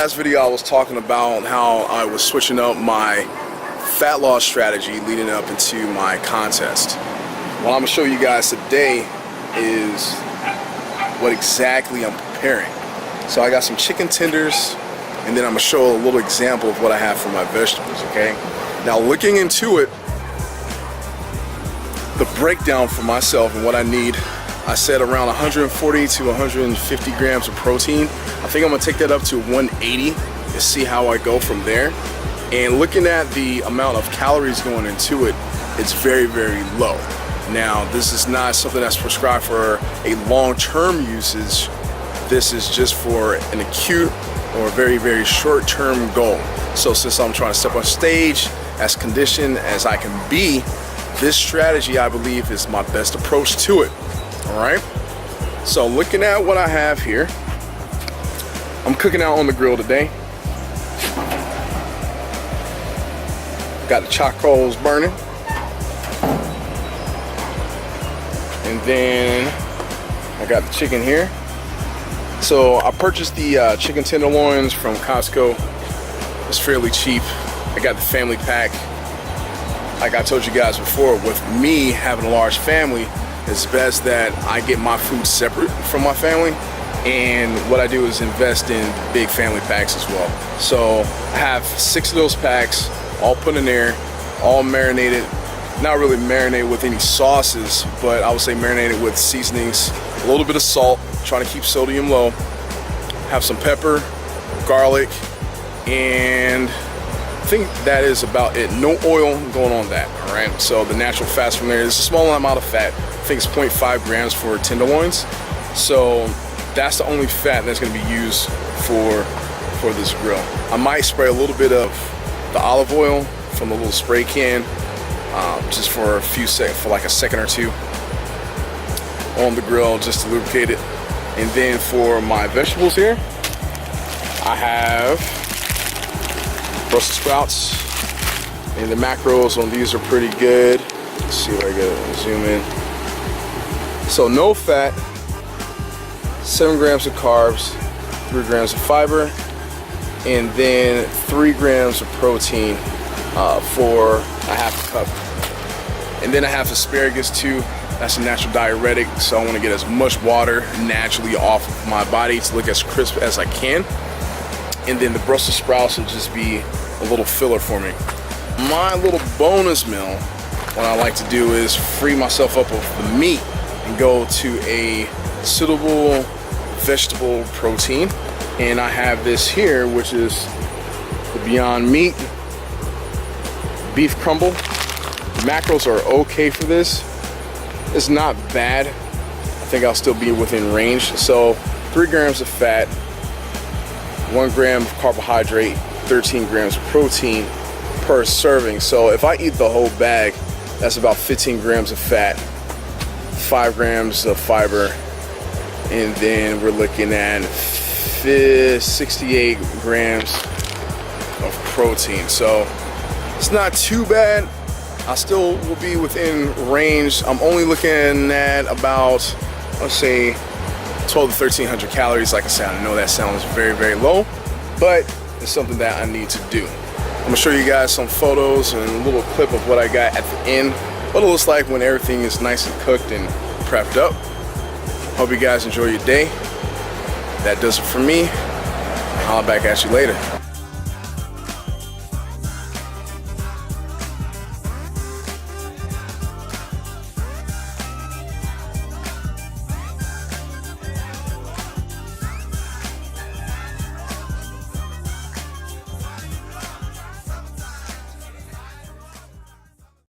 last video I was talking about how I was switching up my fat loss strategy leading up into my contest. What I'm going to show you guys today is what exactly I'm preparing. So I got some chicken tenders, and then I'm going to show a little example of what I have for my vegetables, okay? Now looking into it, the breakdown for myself and what I need, I said around 140 to 150 grams of protein. I think I'm gonna take that up to 180 and see how I go from there. And looking at the amount of calories going into it, it's very, very low. Now, this is not something that's prescribed for a long-term usage. This is just for an acute or very, very short-term goal. So since I'm trying to step on stage as conditioned as I can be, this strategy, I believe, is my best approach to it. All right, so looking at what I have here, I'm cooking out on the grill today. Got the charcoals burning, and then I got the chicken here. So I purchased the chicken tenderloins from Costco. It's fairly cheap. I got the family pack. Like I told you guys before, with me having a large family, it's best that I get my food separate from my family, and what I do is invest in big family packs as well. So I have 6 of those packs all put in there, all marinated, not really marinated with any sauces, but I would say marinated with seasonings, a little bit of salt, trying to keep sodium low, have some pepper, garlic, and I think that is about it. No oil going on that, all right? So the natural fats from there, there's a small amount of fat. I think it's 0.5 grams for tenderloins. So that's the only fat that's gonna be used for this grill. I might spray a little bit of the olive oil from the little spray can, just for a few seconds, for like a second or two on the grill, just to lubricate it. And then for my vegetables here, I have Brussels sprouts, and the macros on these are pretty good. Let's see what I get, zoom in. So no fat, 7 grams of carbs, 3 grams of fiber, and then 3 grams of protein for a half a cup. And then I have asparagus too. That's a natural diuretic, so I want to get as much water naturally off of my body to look as crisp as I can. And then the Brussels sprouts will just be a little filler for me. My little bonus meal, what I like to do is free myself up of the meat and go to a suitable vegetable protein. And I have this here, which is the Beyond Meat beef crumble. The macros are okay for this. It's not bad. I think I'll still be within range. So 3 grams of fat, 1 gram of carbohydrate, 13 grams of protein per serving. So if I eat the whole bag, that's about 15 grams of fat, 5 grams of fiber, and then we're looking at 68 grams of protein. So it's not too bad. I still will be within range. I'm only looking at about, let's say, 12 to 1300 calories. Like I said, I know that sounds very, very low, but it's something that I need to do. I'm gonna show you guys some photos and a little clip of what I got at the end, what it looks like when everything is nice and cooked and prepped up. Hope you guys enjoy your day. That does it for me. I'll back at you later.